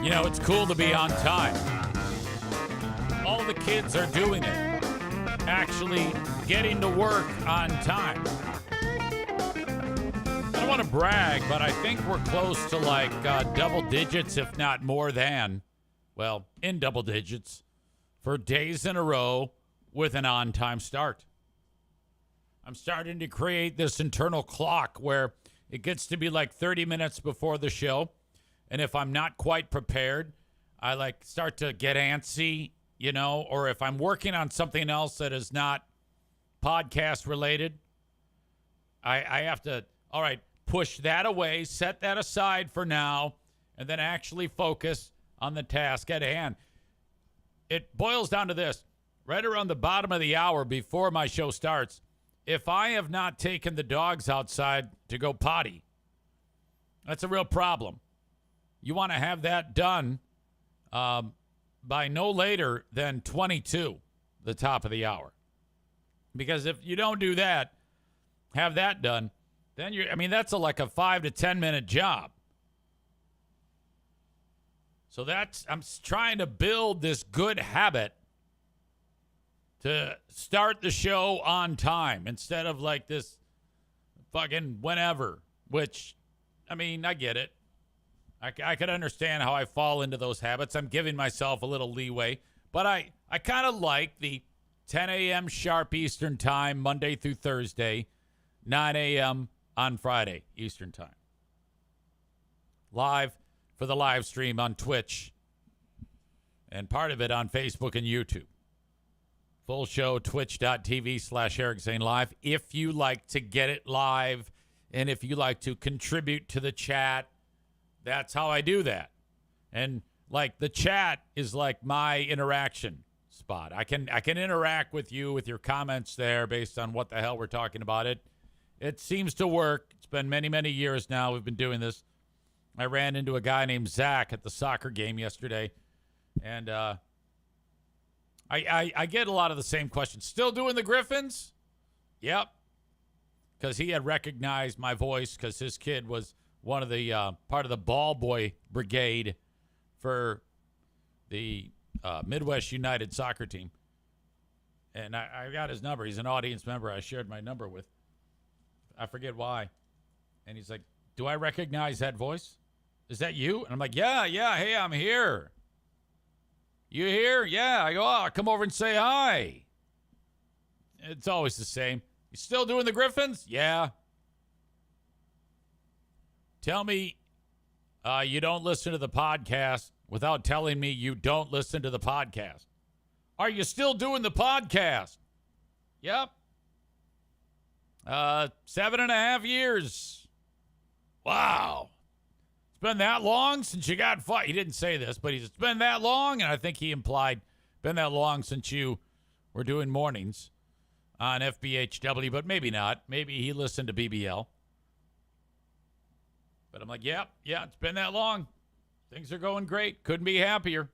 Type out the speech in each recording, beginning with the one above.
You know, it's cool to be on time. All the kids are doing it. Actually getting to work on time. I don't want to brag, but I think we're close to like double digits, if not more than, well, in double digits for days in a row with an on-time start. I'm starting to create this internal clock where it gets to be like 30 minutes before the show. And if I'm not quite prepared, I like start to get antsy, you know, or if I'm working on something else that is not podcast related, I have to, all right, push that away, set that aside for now, and then actually focus on the task at hand. It boils down to this. Right around the bottom of the hour before my show starts, if I have not taken the dogs outside to go potty, that's a real problem. You want to have that done by no later than 22, the top of the hour. Because if you don't do that, have that done, then that's like a 5 to 10 minute job. So I'm trying to build this good habit to start the show on time instead of like this fucking whenever, which, I get it. I could understand how I fall into those habits. I'm giving myself a little leeway, but I kind of like the 10 a.m. sharp Eastern time, Monday through Thursday, 9 a.m. on Friday, Eastern time. Live for the live stream on Twitch and part of it on Facebook and YouTube. Full show, twitch.tv/Eric Zane Live. If you like to get it live and if you like to contribute to the chat, that's how I do that. And like the chat is like my interaction spot. I can interact with you with your comments there based on what the hell we're talking about. It seems to work. It's been many, many years now we've been doing this. I ran into a guy named Zach at the soccer game yesterday, and I get a lot of the same questions. Still doing the Griffins? Yep. Because he had recognized my voice because his kid was one of the part of the ball boy brigade for the Midwest United soccer team. And I got his number. He's an audience member I shared my number with. I forget why. And he's like, do I recognize that voice? Is that you? And I'm like, yeah. Hey, I'm here. You here? Yeah. I go, I'll come over and say hi. It's always the same. You still doing the Griffins? Yeah. Tell me you don't listen to the podcast without telling me you don't listen to the podcast. Are you still doing the podcast? Yep. 7.5 years. Wow. It's been that long since you got fired. He didn't say this, but it's been that long, and I think he implied been that long since you were doing mornings on FBHW, but maybe not. Maybe he listened to BBL. But I'm like, yeah, it's been that long. Things are going great. Couldn't be happier.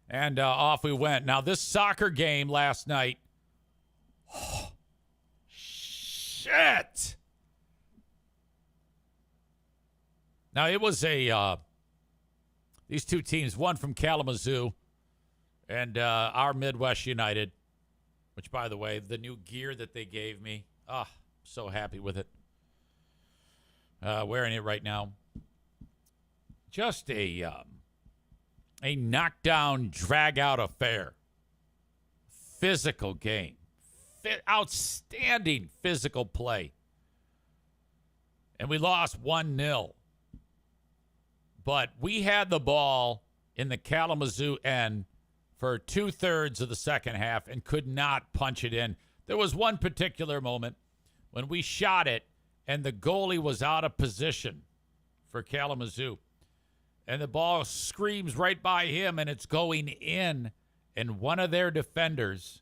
And off we went. Now, this soccer game last night. Oh, shit. Now, it was these two teams, one from Kalamazoo and our Midwest United, which, by the way, the new gear that they gave me, so happy with it. Wearing it right now. Just a knockdown, drag-out affair. Physical game. Outstanding physical play. And we lost 1-0. But we had the ball in the Kalamazoo end for 2/3 of the second half and could not punch it in. There was one particular moment when we shot it and the goalie was out of position for Kalamazoo. And the ball screams right by him, and it's going in. And one of their defenders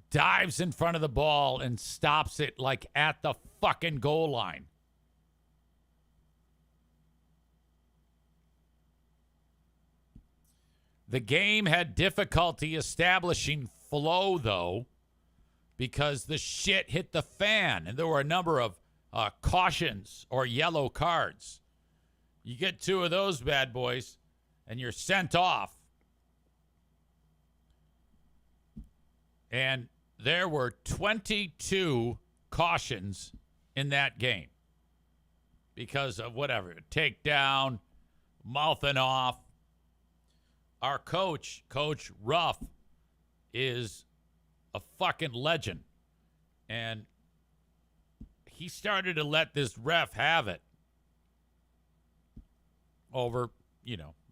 dives in front of the ball and stops it like at the fucking goal line. The game had difficulty establishing flow, though, because the shit hit the fan, and there were a number of cautions or yellow cards. You get 2 of those bad boys, and you're sent off. And there were 22 cautions in that game because of whatever, takedown, mouthing off. Our coach, Coach Ruff, is a fucking legend. And he started to let this ref have it over,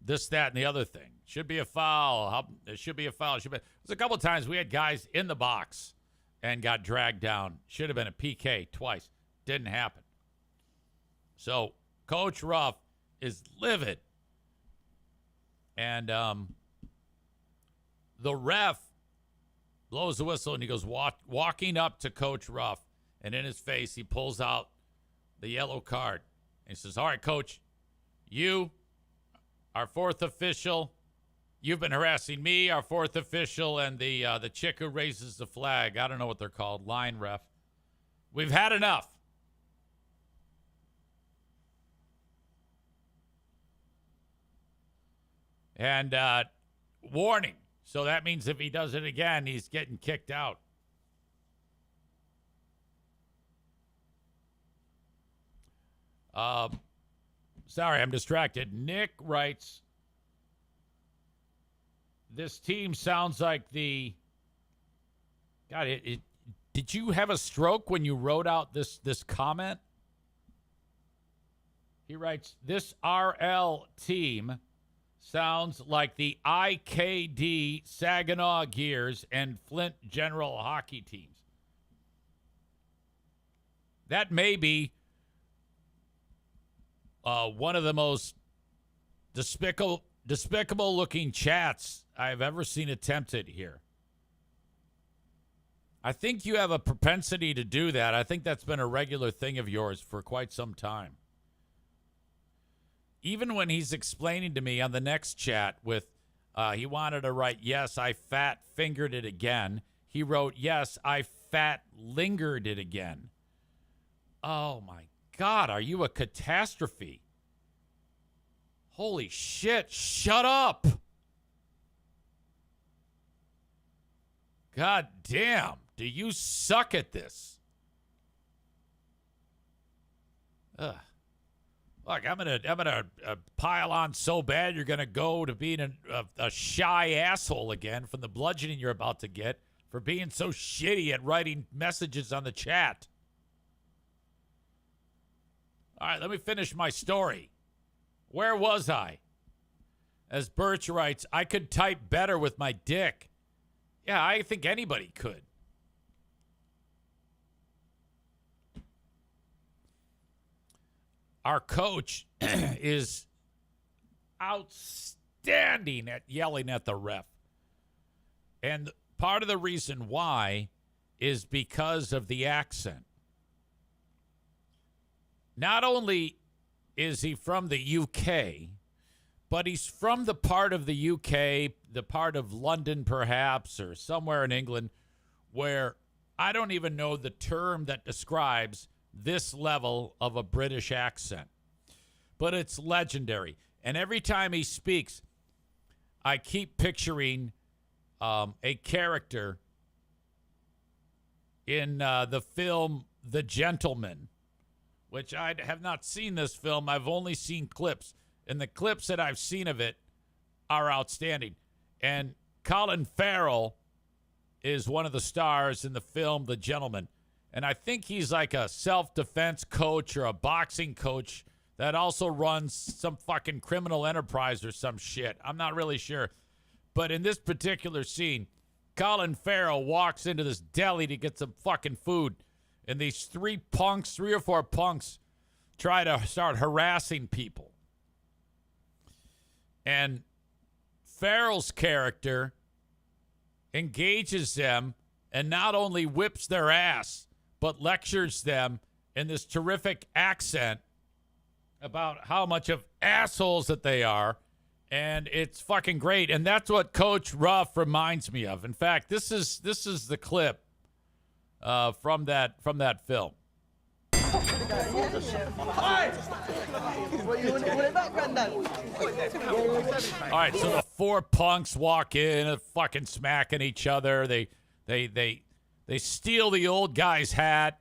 this, that, and the other thing. Should be a foul. There should be a foul. There's a couple of times we had guys in the box and got dragged down. Should have been a PK twice. Didn't happen. So Coach Ruff is livid. And the ref blows the whistle, and he goes walking up to Coach Ruff, and in his face he pulls out the yellow card. And he says, all right, Coach, you, our 4th official, you've been harassing me, our 4th official, and the chick who raises the flag. I don't know what they're called, line ref. We've had enough. And warning. So that means if he does it again, he's getting kicked out. Sorry, I'm distracted. Nick writes, this team sounds like the... God, did you have a stroke when you wrote out this comment? He writes, this RL team sounds like the IKD Saginaw Gears and Flint General hockey teams. That may be one of the most despicable looking chats I've ever seen attempted here. I think you have a propensity to do that. I think that's been a regular thing of yours for quite some time. Even when he's explaining to me on the next chat with, he wanted to write, yes, I fat fingered it again. He wrote, yes, I fat lingered it again. Oh my God, are you a catastrophe? Holy shit, shut up. God damn, do you suck at this? Ugh. Look, I'm gonna pile on so bad you're gonna go to being a shy asshole again from the bludgeoning you're about to get for being so shitty at writing messages on the chat. All right, let me finish my story. Where was I? As Birch writes, I could type better with my dick. Yeah, I think anybody could. Our coach is outstanding at yelling at the ref. And part of the reason why is because of the accent. Not only is he from the UK, but he's from the part of the UK, the part of London perhaps, or somewhere in England, where I don't even know the term that describes this level of a British accent. But it's legendary. And every time he speaks, I keep picturing a character in the film The Gentleman, which I have not seen this film. I've only seen clips. And the clips that I've seen of it are outstanding. And Colin Farrell is one of the stars in the film The Gentleman. And I think he's like a self-defense coach or a boxing coach that also runs some fucking criminal enterprise or some shit. I'm not really sure. But in this particular scene, Colin Farrell walks into this deli to get some fucking food. And these three or four punks, try to start harassing people. And Farrell's character engages them and not only whips their ass, but lectures them in this terrific accent about how much of assholes that they are. And it's fucking great. And that's what Coach Ruff reminds me of. In fact, this is the clip from that film. All right, so the four punks walk in, fucking smacking each other. They steal the old guy's hat.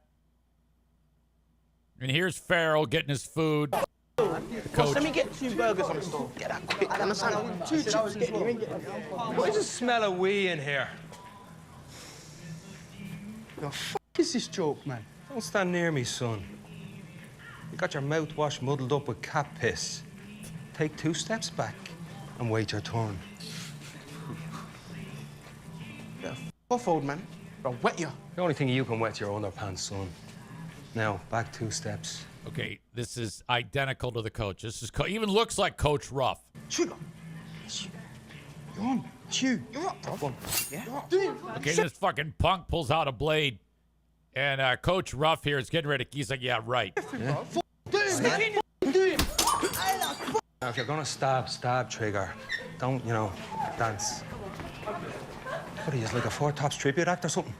And here's Farrell getting his food. Coach, let me get 2 burgers on the stove. Get that quick. And a sandwich. 2 chips. What is the smell of wee in here? The f*** is this joke, man? Don't stand near me, son. You got your mouthwash muddled up with cat piss. Take 2 steps back and wait your turn. Yeah, off, old man. I'll wet you. The only thing you can wet's your underpants, son. Now, back 2 steps. Okay, this is identical to the coach. This is even looks like Coach Ruff. Trigger. You're on. Chew. You're up, bro. Yeah. Okay, this fucking punk pulls out a blade, and Coach Ruff here is getting ready. He's like, yeah, right. Yeah. Now, if you're gonna stab, Trigger. Don't, dance. What are you, like a Four Tops tribute act or something?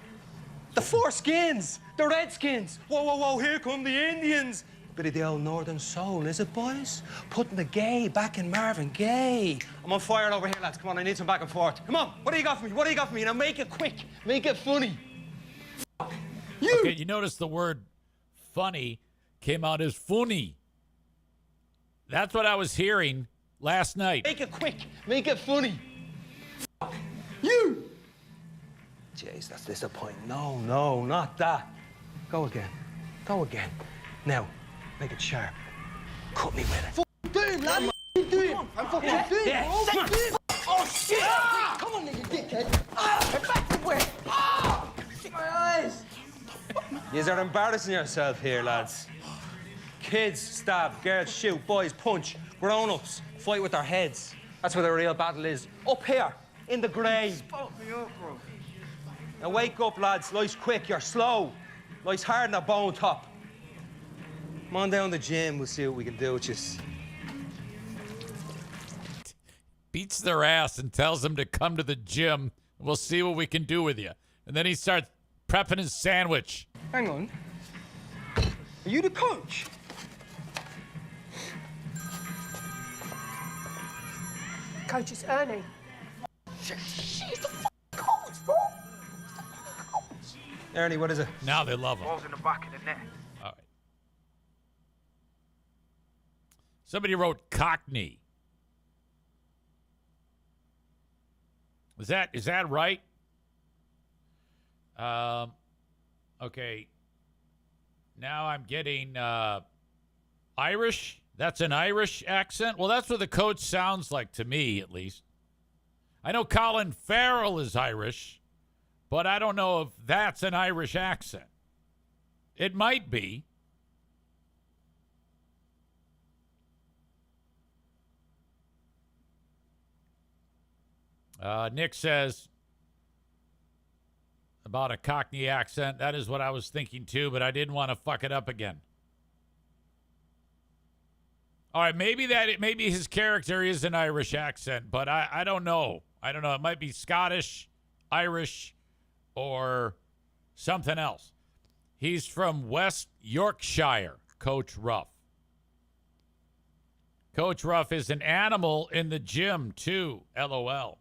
The Four Skins! The Redskins! Whoa, here come the Indians! Bit of the old Northern soul, is it, boys? Putting the gay back in Marvin Gaye. I'm on fire over here, lads. Come on, I need some back and forth. Come on, what do you got for me? Now make it quick. Make it funny. Okay, you notice the word funny came out as funny. That's what I was hearing last night. Make it quick. Make it funny. You! Jeez, that's disappointing. No, not that. Go again. Now, make it sharp. Cut me with it. Do it, lad. Do it. I'm fucking doing it, bro. Oh, shit. Come on, nigga, dickhead. Back to where? Shit, my eyes. Yous are embarrassing yourself here, lads. Kids stab, girls shoot, boys punch, grown-ups fight with their heads. That's where the real battle is. Up here, in the grave. Fuck me up, bro. Now wake up, lads. Life's quick, you're slow. Life's hard in a bone top. Come on down to the gym, we'll see what we can do with yous. Beats their ass and tells them to come to the gym. We'll see what we can do with you. And then he starts prepping his sandwich. Hang on. Are you the coach? Coach, it's Ernie. She's the fucking coach, bro. Ernie, what is it? Now they love him. Ball's in the back of the net. All right. Somebody wrote Cockney. Is that right? Okay. Now I'm getting Irish. That's an Irish accent. Well, that's what the coach sounds like to me, at least. I know Colin Farrell is Irish, but I don't know if that's an Irish accent. It might be. Nick says about a Cockney accent. That is what I was thinking too, but I didn't want to fuck it up again. All right, maybe his character is an Irish accent, but I don't know. I don't know. It might be Scottish, Irish, or something else. He's from West Yorkshire, Coach Ruff. Coach Ruff is an animal in the gym, too. LOL.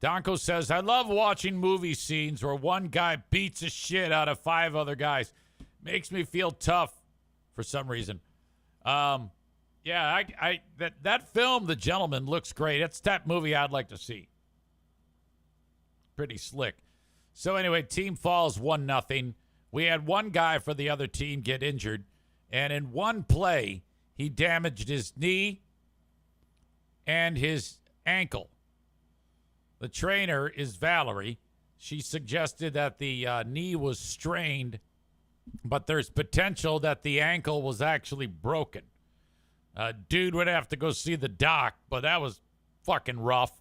Donko says, I love watching movie scenes where one guy beats the shit out of 5 other guys. Makes me feel tough for some reason. Yeah, that film, The Gentleman, looks great. It's that movie I'd like to see. Pretty slick. So anyway, team falls 1-0. We had one guy for the other team get injured, and in one play, he damaged his knee and his ankle. The trainer is Valerie. She suggested that the knee was strained, but there's potential that the ankle was actually broken. Dude would have to go see the doc, but that was fucking rough.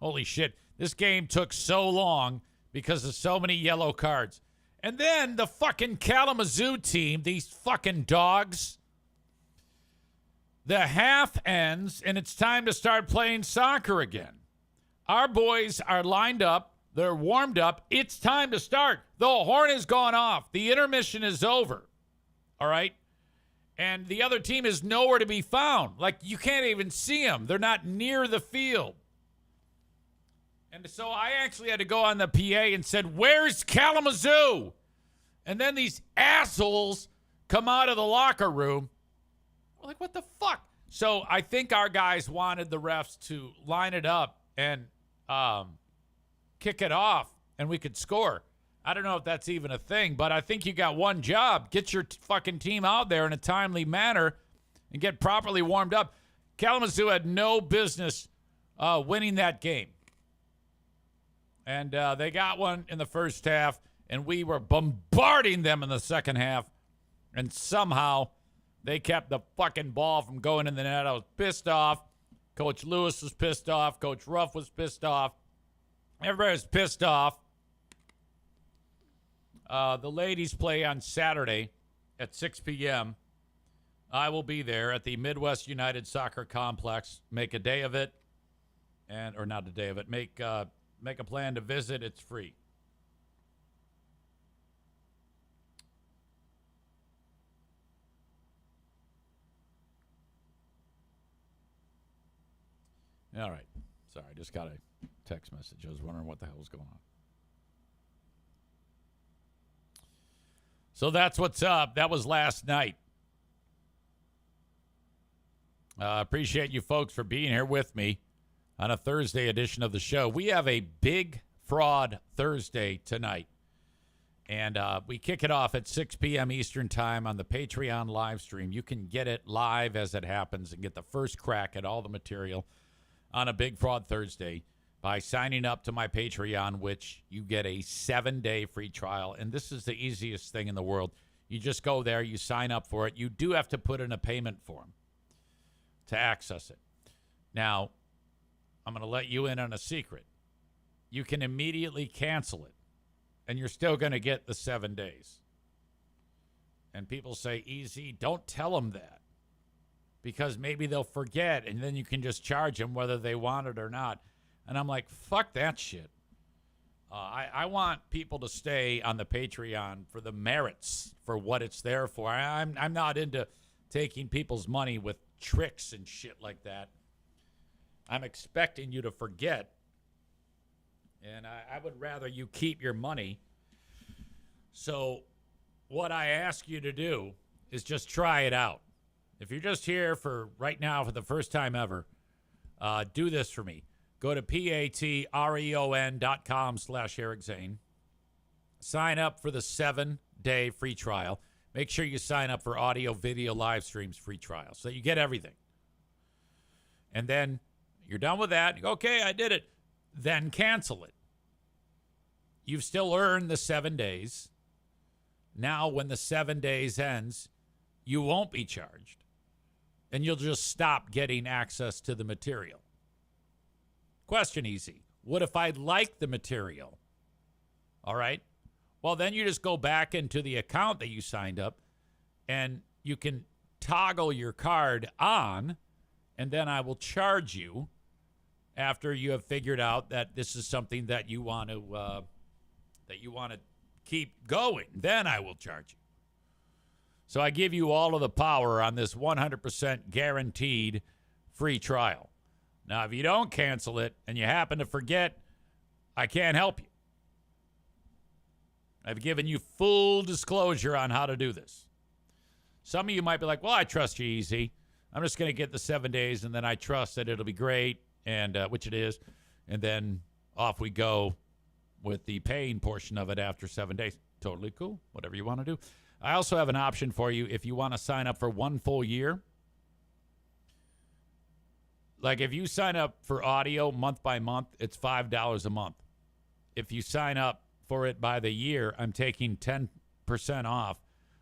Holy shit. This game took so long because of so many yellow cards. And then the fucking Kalamazoo team, these fucking dogs. The half ends, and it's time to start playing soccer again. Our boys are lined up. They're warmed up. It's time to start. The horn has gone off. The intermission is over. All right? And the other team is nowhere to be found. Like, you can't even see them. They're not near the field. And so I actually had to go on the PA and said, "Where's Kalamazoo?" And then these assholes come out of the locker room. I'm like, what the fuck? So I think our guys wanted the refs to line it up and kick it off, and we could score. I don't know if that's even a thing, but I think you got one job. Get your fucking team out there in a timely manner and get properly warmed up. Kalamazoo had no business winning that game. And they got one in the first half, and we were bombarding them in the second half. And somehow they kept the fucking ball from going in the net. I was pissed off. Coach Lewis was pissed off. Coach Ruff was pissed off. Everybody was pissed off. The ladies play on Saturday at 6 p.m. I will be there at the Midwest United Soccer Complex. Make a day of it. Or not a day of it. Make a plan to visit. It's free. All right. Sorry, I just got a text message. I was wondering what the hell was going on. So that's what's up. That was last night. Appreciate you folks for being here with me on a Thursday edition of the show. We have a big fraud Thursday tonight. And we kick it off at 6 p.m. Eastern time on the Patreon live stream. You can get it live as it happens and get the first crack at all the material on a Big Fraud Thursday by signing up to my Patreon, which you get a 7-day free trial. And this is the easiest thing in the world. You just go there, you sign up for it. You do have to put in a payment form to access it. Now, I'm going to let you in on a secret. You can immediately cancel it, and you're still going to get the 7 days. And people say, easy, don't tell them that. Because maybe they'll forget, and then you can just charge them whether they want it or not. And I'm like, fuck that shit. I want people to stay on the Patreon for the merits, for what it's there for. I'm not into taking people's money with tricks and shit like that. I'm expecting you to forget. And I would rather you keep your money. So what I ask you to do is just try it out. If you're just here for right now for the first time ever, do this for me. Go to patreon.com/Eric Zane. Sign up for the 7-day free trial. Make sure you sign up for audio, video, live streams free trial so that you get everything. And then you're done with that. You go, okay, I did it. Then cancel it. You've still earned the 7 days. Now, when the 7 days ends, you won't be charged. And you'll just stop getting access to the material. Question easy. What if I like the material? All right. Well, then you just go back into the account that you signed up, and you can toggle your card on, and then I will charge you after you have figured out that this is something that you want to keep going. Then I will charge you. So I give you all of the power on this 100% guaranteed free trial. Now, if you don't cancel it and you happen to forget, I can't help you. I've given you full disclosure on how to do this. Some of you might be like, well, I trust you, Easy. I'm just going to get the 7 days, and then I trust that it'll be great, and which it is. And then off we go with the paying portion of it after 7 days. Totally cool. Whatever you want to do. I also have an option for you if you want to sign up for 1 full year. Like if you sign up for audio month by month, it's $5 a month. If you sign up for it by the year, I'm taking 10% off.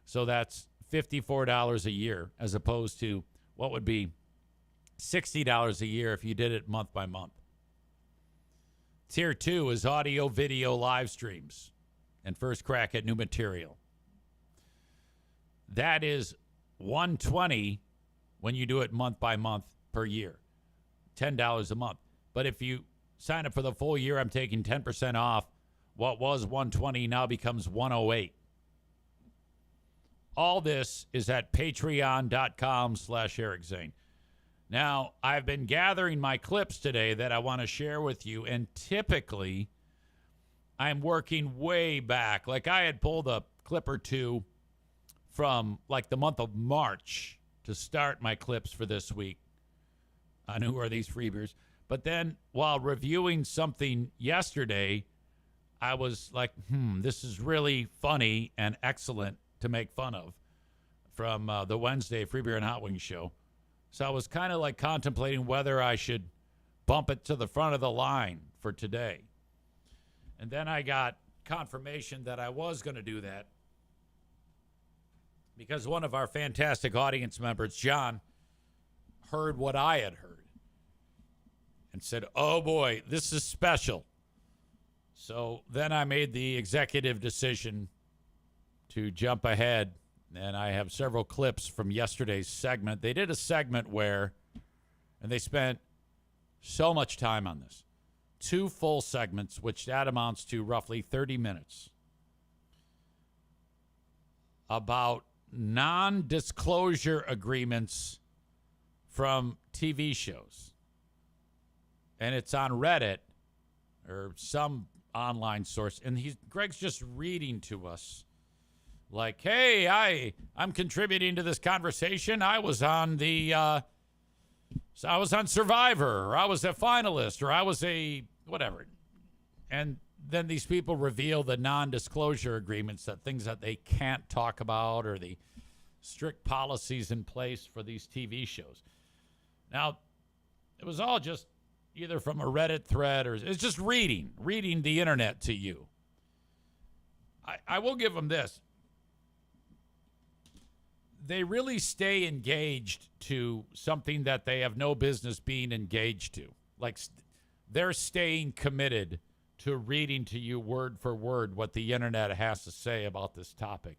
So that's $54 a year as opposed to what would be $60 a year if you did it month by month. Tier 2 is audio, video, live streams, and first crack at new material. That is $120 when you do it month by month per year. $10 a month. But if you sign up for the full year, I'm taking 10% off. What was $120 now becomes $108. All this is at patreon.com/Eric Zane. Now, I've been gathering my clips today that I want to share with you, and typically I'm working way back. Like I had pulled a clip or two from like the month of March to start my clips for this week on Who Are These Freebeers. But then while reviewing something yesterday, I was like, this is really funny and excellent to make fun of from the Wednesday Free Beer and Hot Wings show. So I was kind of like contemplating whether I should bump it to the front of the line for today. And then I got confirmation that I was going to do that because one of our fantastic audience members, John, heard what I had heard and said, oh boy, this is special. So then I made the executive decision to jump ahead, and I have several clips from yesterday's segment. They did a segment where, and they spent so much time on this, 2 full segments, which that amounts to roughly 30 minutes, about non-disclosure agreements from TV shows. And it's on Reddit or some online source, and Greg's just reading to us like, hey, I'm contributing to this conversation. I was on Survivor, or I was a finalist, or I was a whatever. And then these people reveal the non-disclosure agreements, that things that they can't talk about, or the strict policies in place for these TV shows. Now, it was all just either from a Reddit thread, or it's just reading the internet to you. I will give them this. They really stay engaged to something that they have no business being engaged to. Like, they're staying committed to reading to you word for word what the internet has to say about this topic.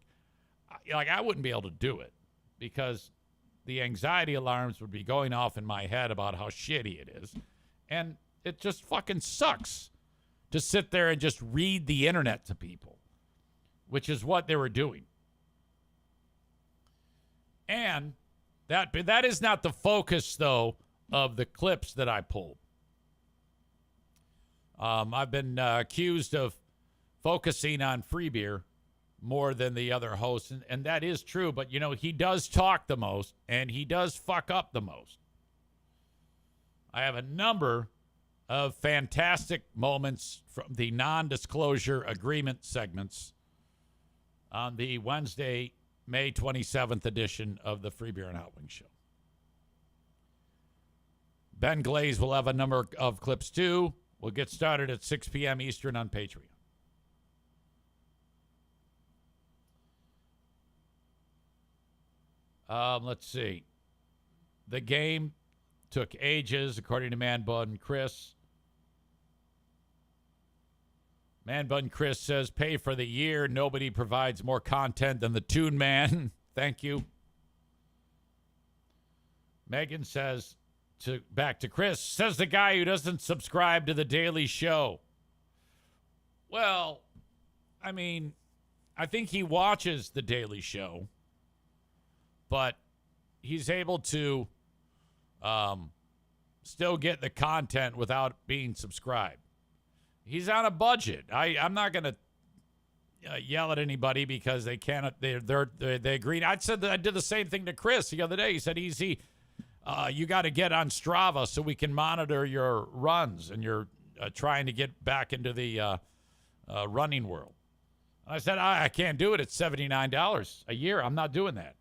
I wouldn't be able to do it because the anxiety alarms would be going off in my head about how shitty it is. And it just fucking sucks to sit there and just read the internet to people, which is what they were doing. And that is not the focus, though, of the clips that I pulled. I've been accused of focusing on Free Beer more than the other hosts, and that is true. But, he does talk the most, and he does fuck up the most. I have a number of fantastic moments from the non-disclosure agreement segments on the Wednesday, May 27th edition of the Free Beer and Hot Wings show. Ben Glaze will have a number of clips too. We'll get started at 6 p.m. Eastern on Patreon. Let's see. The game took ages, according to Man Bun Chris. Man Bun Chris says, pay for the year. Nobody provides more content than the Toon Man. Thank you. Megan says, back to Chris, says the guy who doesn't subscribe to The Daily Show. Well, I mean, I think he watches The Daily Show, but he's able to still get the content without being subscribed. He's on a budget. I'm not going to yell at anybody because they cannot. They agreed. I said that I did the same thing to Chris the other day. He said, "Easy, you got to get on Strava so we can monitor your runs, and you're trying to get back into the running world." And I said, I can't do it. It's $79 a year. I'm not doing that.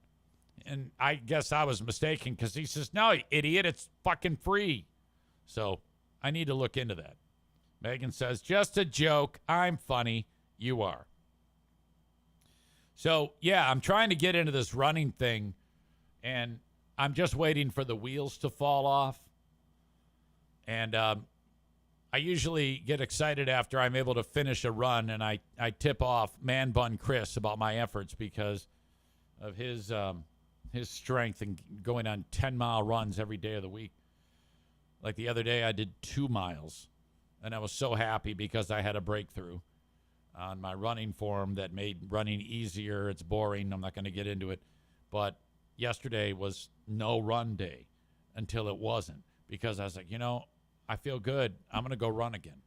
And I guess I was mistaken because he says, "No, idiot, it's fucking free." So I need to look into that. Megan says, just a joke. I'm funny. You are. So, yeah, I'm trying to get into this running thing, and I'm just waiting for the wheels to fall off. And I usually get excited after I'm able to finish a run, and I tip off Man Bun Chris about my efforts because of his strength and going on 10-mile runs every day of the week. Like the other day, I did 2 miles. And I was so happy because I had a breakthrough. on my running form that made running easier. It's boring. I'm not going to get into it. But yesterday was no run day until it wasn't, because I was like, I feel good. I'm going to go run again.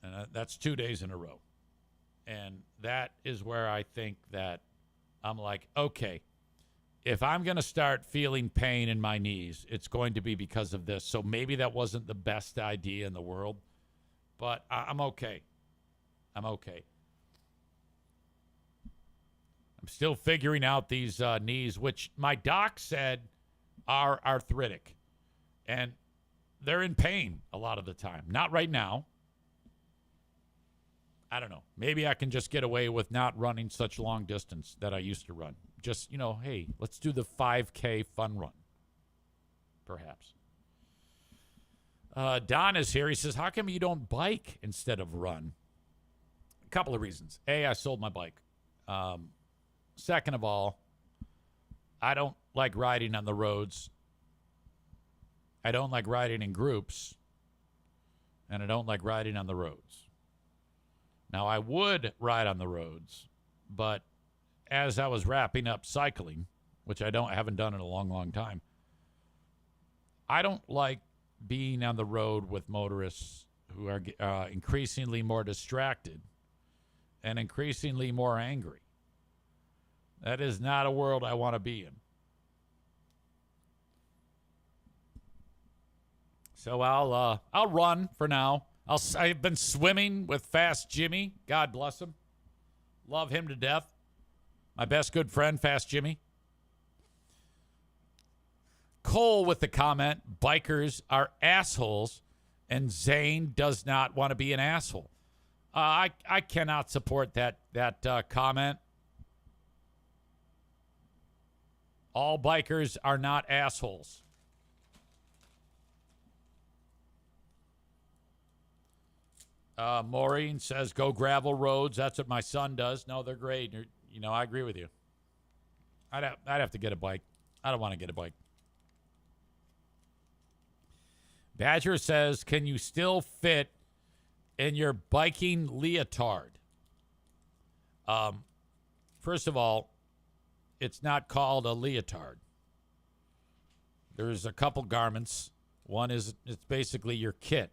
And that's 2 days in a row. And that is where I think that I'm like, okay, if I'm going to start feeling pain in my knees, it's going to be because of this. So maybe that wasn't the best idea in the world, but I'm okay. I'm okay. I'm still figuring out these knees, which my doc said are arthritic. And they're in pain a lot of the time. Not right now. I don't know. Maybe I can just get away with not running such long distance that I used to run. Just, hey, let's do the 5K fun run. Perhaps. Don is here. He says, how come you don't bike instead of run? A couple of reasons. A, I sold my bike. Second of all, I don't like riding on the roads. I don't like riding in groups. And I don't like riding on the roads. Now, I would ride on the roads, but as I was wrapping up cycling, which I haven't done in a long, long time, I don't like being on the road with motorists who are increasingly more distracted and increasingly more angry. That is not a world I want to be in. So I'll run for now. I've been swimming with Fast Jimmy. God bless him. Love him to death. My best good friend, Fast Jimmy. Cole with the comment, bikers are assholes, and Zane does not want to be an asshole. I cannot support that comment. All bikers are not assholes. Maureen says, go gravel roads. That's what my son does. No, they're great. I agree with you. I'd have to get a bike. I don't want to get a bike. Badger says, can you still fit in your biking leotard? First of all, it's not called a leotard. There's a couple garments. One is, it's basically your kit.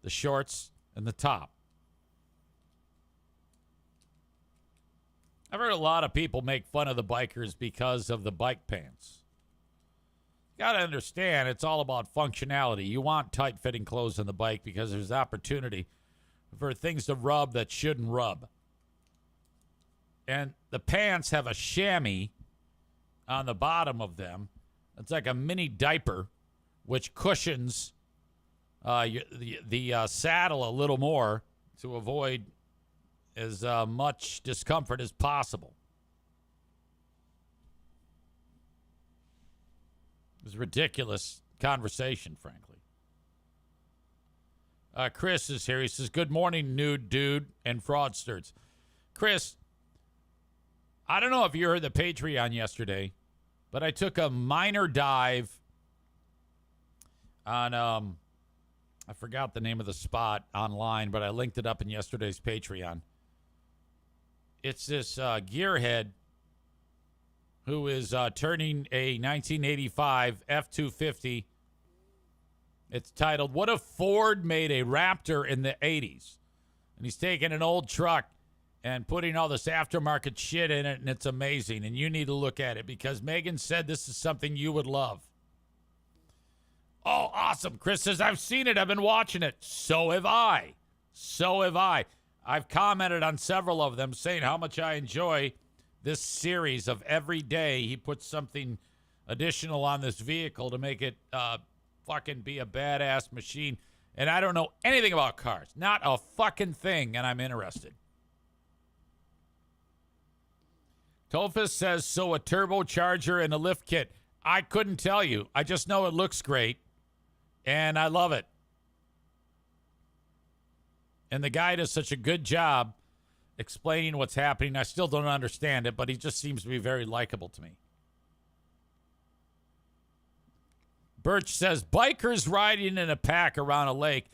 The shorts and the top. I've heard a lot of people make fun of the bikers because of the bike pants. You got to understand, it's all about functionality. You want tight-fitting clothes on the bike because there's opportunity for things to rub that shouldn't rub. And the pants have a chamois on the bottom of them. It's like a mini diaper, which cushions the saddle a little more to avoid as much discomfort as possible. It was a ridiculous conversation, frankly. Chris is here. He says, good morning, nude dude and fraudsters. Chris, I don't know if you heard the Patreon yesterday, but I took a minor dive on, I forgot the name of the spot online, but I linked it up in yesterday's Patreon. It's this gearhead who is turning a 1985 F-250. It's titled, What If Ford Made a Raptor in the 80s? And he's taking an old truck and putting all this aftermarket shit in it, and it's amazing. And you need to look at it because Megan said this is something you would love. Oh, awesome. Chris says, I've seen it. I've been watching it. So have I. So have I. I've commented on several of them saying how much I enjoy this series of every day he puts something additional on this vehicle to make it fucking be a badass machine. And I don't know anything about cars. Not a fucking thing, and I'm interested. Tofus says, so a turbocharger and a lift kit. I couldn't tell you. I just know it looks great, and I love it. And the guy does such a good job explaining what's happening. I still don't understand it, but he just seems to be very likable to me. Birch says, bikers riding in a pack around a lake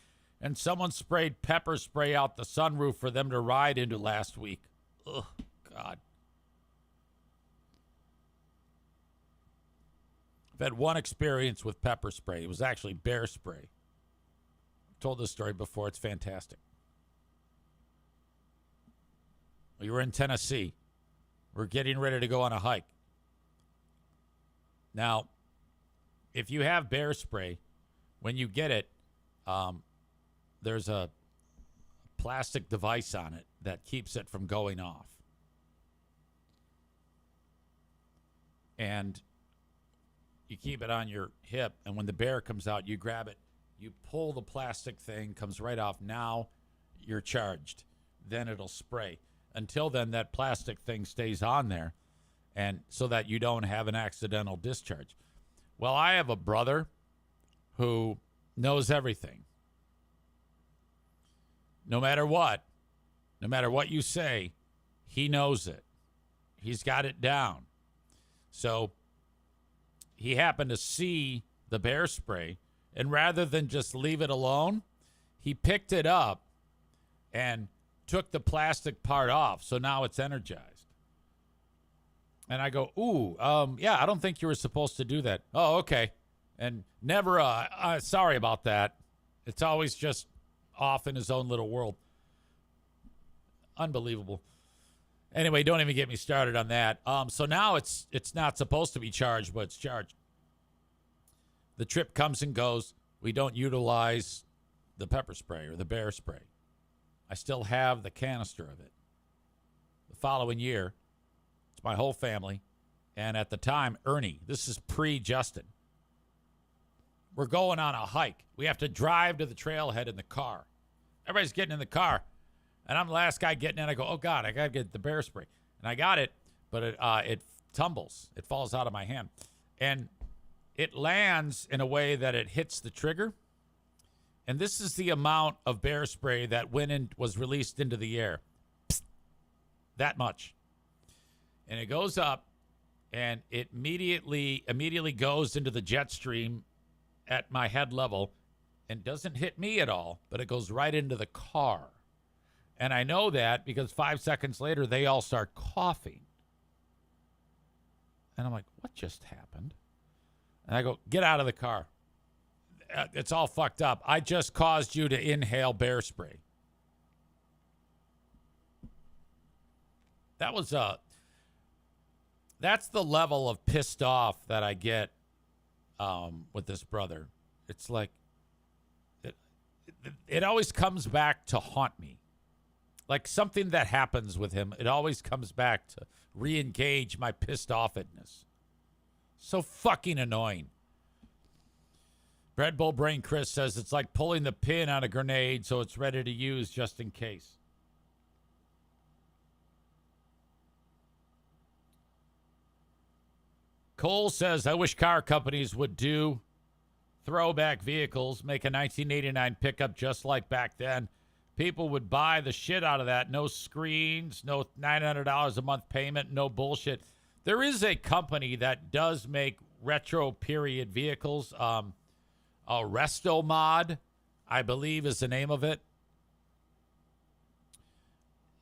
and someone sprayed pepper spray out the sunroof for them to ride into last week. Ugh, God. I've had one experience with pepper spray. It was actually bear spray. I've told this story before. It's fantastic. We were in Tennessee. We're getting ready to go on a hike. Now, if you have bear spray, when you get it, there's a plastic device on it that keeps it from going off. And you keep it on your hip, and when the bear comes out, you grab it, you pull the plastic thing, comes right off. Now you're charged. Then it'll spray. Until then, that plastic thing stays on there, and so that you don't have an accidental discharge. Well, I have a brother who knows everything. No matter what you say, he knows it. He's got it down. So he happened to see the bear spray, and rather than just leave it alone, he picked it up and took the plastic part off, so now it's energized. And I go, yeah, I don't think you were supposed to do that. Oh, okay. And never, sorry about that. It's always just off in his own little world. Unbelievable. Anyway, don't even get me started on that. So now it's not supposed to be charged, but it's charged. The trip comes and goes. We don't utilize the pepper spray or the bear spray. I still have the canister of it. The following year, it's my whole family. And at the time, Ernie, this is pre-Justin. We're going on a hike. We have to drive to the trailhead in the car. Everybody's getting in the car. And I'm the last guy getting in. I go, oh, God, I got to get the bear spray. And I got it, but it tumbles. It falls out of my hand. And it lands in a way that it hits the trigger. And this is the amount of bear spray that went in, was released into the air. Psst, that much. And it goes up, and it immediately goes into the jet stream at my head level and doesn't hit me at all, but it goes right into the car. And I know that because 5 seconds later, they all start coughing. And I'm like, what just happened? And I go, get out of the car. It's all fucked up. I just caused you to inhale bear spray. That's the level of pissed off that I get with this brother. It's like, it always comes back to haunt me. Like something that happens with him, it always comes back to re-engage my pissed offedness. So fucking annoying. Red Bull Brain Chris says it's like pulling the pin on a grenade so it's ready to use just in case. Cole says, I wish car companies would do throwback vehicles, make a 1989 pickup just like back then. People would buy the shit out of that. No screens, no $900 a month payment, no bullshit. There is a company that does make retro period vehicles. Resto Mod, I believe, is the name of it.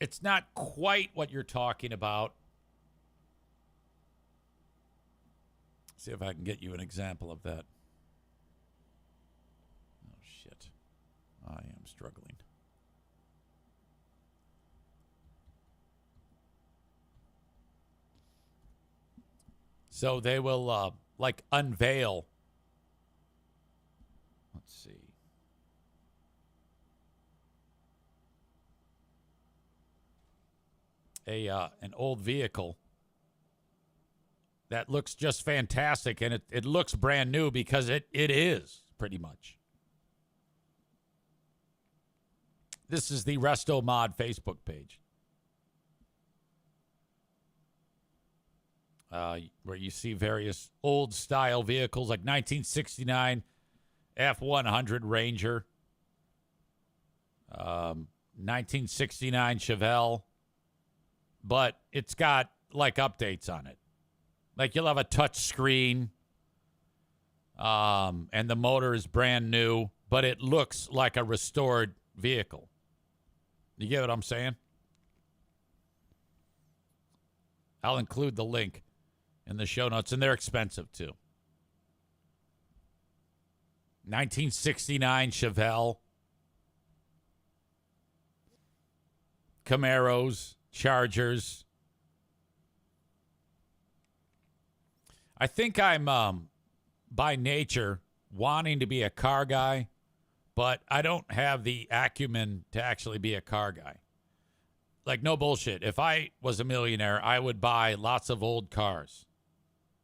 It's not quite what you're talking about. See if I can get you an example of that. Oh, shit. I am struggling. So they will, unveil. Let's see. An old vehicle that looks just fantastic, and it looks brand new because it is, pretty much. This is the Resto Mod Facebook page. Where you see various old-style vehicles like 1969 F-100 Ranger, 1969 Chevelle, but it's got, updates on it. Like, you'll have a touch screen, and the motor is brand new, but it looks like a restored vehicle. You get what I'm saying? I'll include the link in the show notes, and they're expensive too. 1969 Chevelle, Camaros, Chargers. I think I'm by nature wanting to be a car guy, but I don't have the acumen to actually be a car guy. Like, no bullshit. If I was a millionaire, I would buy lots of old cars.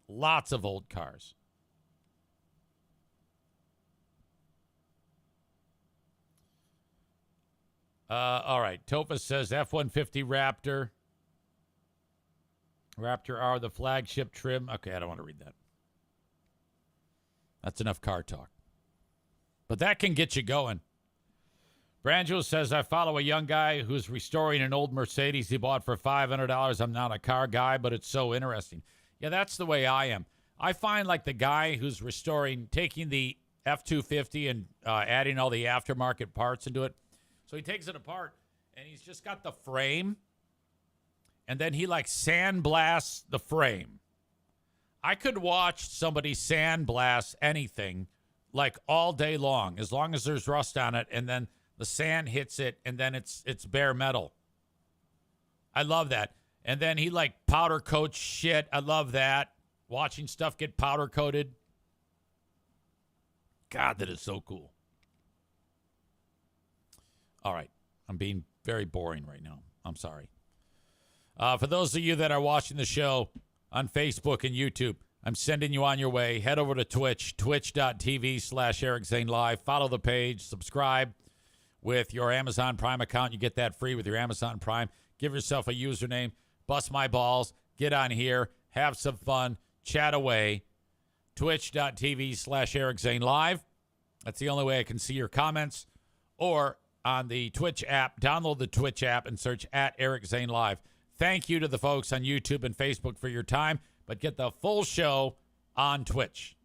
Lots of old cars. All right. Tofa says F-150 Raptor. Raptor R, the flagship trim. Okay, I don't want to read that. That's enough car talk. But that can get you going. Brangelo says, I follow a young guy who's restoring an old Mercedes he bought for $500. I'm not a car guy, but it's so interesting. Yeah, that's the way I am. I find like the guy who's restoring, taking the F-250 and adding all the aftermarket parts into it. So he takes it apart, and he's just got the frame, and then he, like, sandblasts the frame. I could watch somebody sandblast anything, like, all day long as there's rust on it, and then the sand hits it, and then it's bare metal. I love that. And then he, like, powder coats shit. I love that. Watching stuff get powder coated. God, that is so cool. All right. I'm being very boring right now. I'm sorry. For those of you that are watching the show on Facebook and YouTube, I'm sending you on your way. Head over to Twitch, twitch.tv/Eric Zane Live. Follow the page. Subscribe with your Amazon Prime account. You get that free with your Amazon Prime. Give yourself a username. Bust my balls. Get on here. Have some fun. Chat away. Twitch.tv/Eric Zane Live. That's the only way I can see your comments. Or on the Twitch app, download the Twitch app and search @Eric Zane Live. Thank you to the folks on YouTube and Facebook for your time, but get the full show on Twitch.